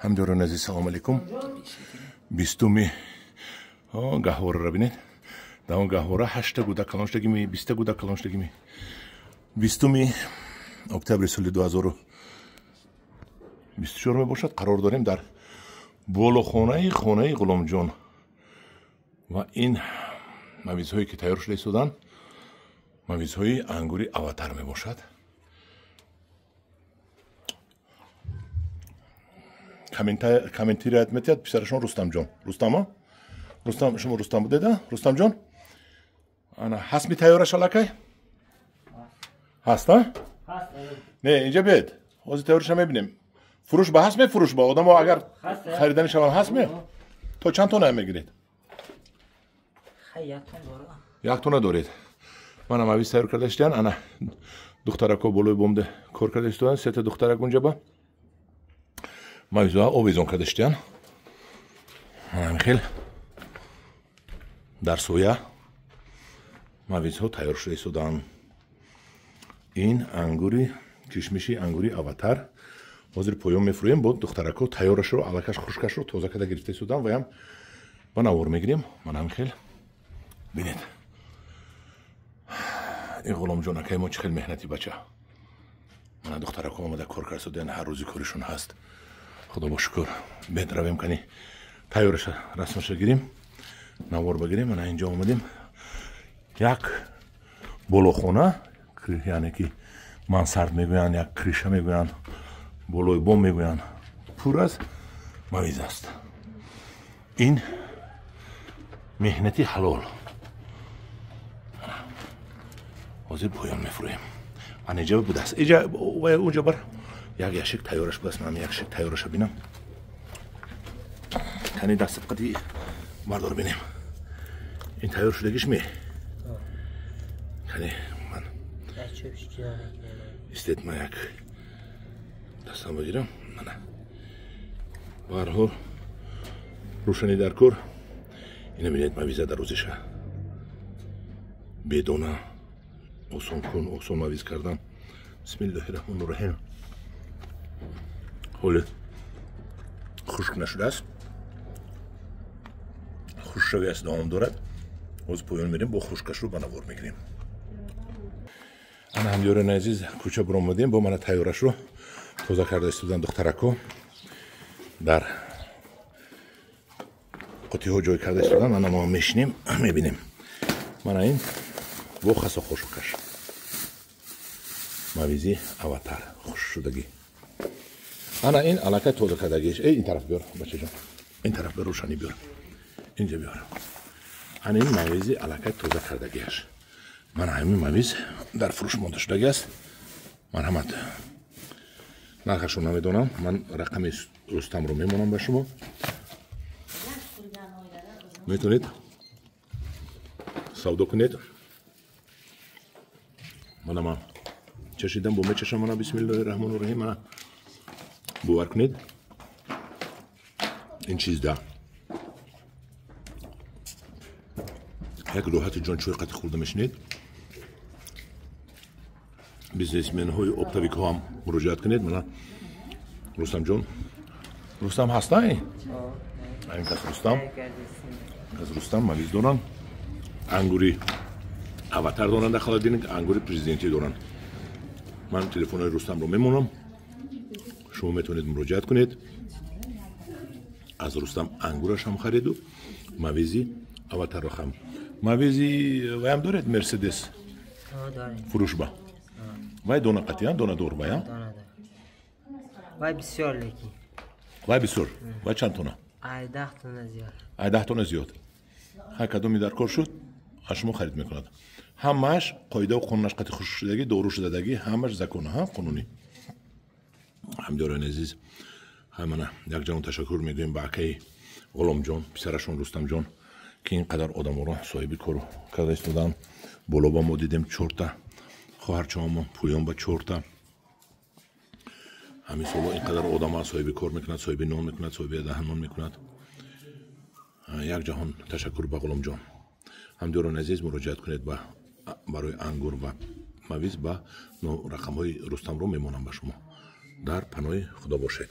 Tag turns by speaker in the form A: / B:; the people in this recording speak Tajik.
A: ҳамдёрон азиз, салому алайкум. Бистуми гаҳвораро бинед. Дар он гаҳвора 8 гудак калонштагими, 20 гудак калонштагими. Бистуми октябри соли 2024 мебошад. Қарор дорем дар болохонаи хонаи Ғуломҷон ва ин мавизҳое ки тайёр шуда истоданд мавизҳои ангури аватар мебошад. комментирует метад писарашон Рустамҷон. Рустама? Рустам, шумо Рустам будед, а? Рустамҷон? Ана ҳаст метайёраш алакай? ҳаст, а?
B: ҳаст.
A: Не, инҷа бед. Ҳозир тайёрша мебинем. Фурӯш ба ҳаст мефурӯш ба одамо агар харидани шаванд ҳаст ме? То чанд тона мегиред? Як тона доред. Мана мавиз тайёр карда иштиан, ана духтарако болои бомда кор карда истодан, сета духтарак унҷа ба мавизҳоа овезон карда иштиан. Ана хел дар соя мавизҳо тайёр шуда истодан. ин ангури кишмиши ангури аватар. ҳозир поён мефурӯем, бо духтаракҳо тайёрашро алакаш хушкашро тоза карда гирифта истодан ва ям ба навор мегирем. Манам хел бинед. ин Ғуломҷон акай мо чӣ хел меҳнати бача. Мана духтаракҳо омада кор карда истодан, ҳар рӯзи коришон ҳаст. Худо бо шукр. Бед равем кани тайёраша расмаша гирем. Навор багирем. Мана инҷа омадем. Як болохона, яъне ки мансард мегӯянд, як криша мегӯянд, болои бом мегӯянд, пур аз мавиз аст. ин меҳнати ҳалол. ҳозир поён мефурӯем. ана иҷа будааст. иҷа унҷа бар як яшик тайёраш будааст. ман як яшик тайёраша бинам. кани дасти фақати бардор бинем. ин тайёр шудагишме? кани ман истед ман як дастам багирам. мана ба ҳар ҳол рӯшани дар кор. ина бинед мавиза дар рӯзиша. бедона осонкун, осон мавиз кардан. бисмиллаҳи раҳмони раҳим. ҳоле хушк нашудааст. хушкшавӣ аст давом дорад. ҳозир поён мерем, бо хушкашро ба навор мегирем. ана ҳамдёрони азиз, кӯча биромадем, бо мана тайёрашро тоза карда истодан духтаракҳо дар қутиҳо ҷой карда истодан. ана мо мешинем, мебинем. мана ин бо хасо хушкаш мавизи аватар хушшудагӣ. ана ин алакай тоза кардагиш. ин тараф биёр бачаҷон. ин тараф биёр, рӯшанӣ биёр. инҷа биёр. ана ин мавизи алакай тоза кардагиаш. ман ҳамин мавиз дар фурӯш монда шудаги аст. марҳамат. нархашро намедонам. ман рақами Рустамро мемонам ба шумо. метавонед савдо кунед. мана ман чашидам, бо мечашам. мана бисмиллаҳи раҳмони раҳим. мана бовар кунед. ин чизда як роҳати ҷончӯи қати хӯрда мешинед. бизнесменҳои оптовикҳоам муроҷиат кунед. мана Рустамҷон. Рустам ҳаста? ин кас Рустам. кас Рустам мавиз доранд. ангури аватар доранд. дар холодильник ангури президентӣ доранд. ман телефонои Рустамро мемонам. шумо метавонед муроҷиат кунед. аз Рустам ангурашам хариду мавизи аватарро хам. мавизи ваям доред Мерседес? фурӯшба. вай дона қатиян, донадор ваям?
B: вай бисёр леки.
A: вай бисёр. вай чанд тона?
B: 10 тона зиёд.
A: 10 тона зиёд. ҳар кадоми дар кор шуд, аз шумо харид мекунад. ҳамааш қоидаву қонунаш қати хушкшудагӣ, дору шудадагӣ, ҳамааш закона, ҳа қонунӣ. ҳамдёрони азиз, ҳамана як ҷавон ташаккур мегӯем ба акаи Ғуломҷон, писарашон Рустамҷон, ки ин қадар одаморо соҳиби кор карда истоданд. боло ба мо дидем 4 та хоҳарчаҳомо, пӯён ба 4 та. ҳамин соло ин қадар одамоа соҳиби кор мекунад, соҳиби нон мекунад, соҳиби даҳнон мекунад. як ҷаҳон ташаккур ба Ғуломҷон. ҳамдёрони азиз, муроҷиат кунед барои ангур ва мавиз ба рақамҳои Рустамро мемонам ба шумо. дар паноҳи худо бошед.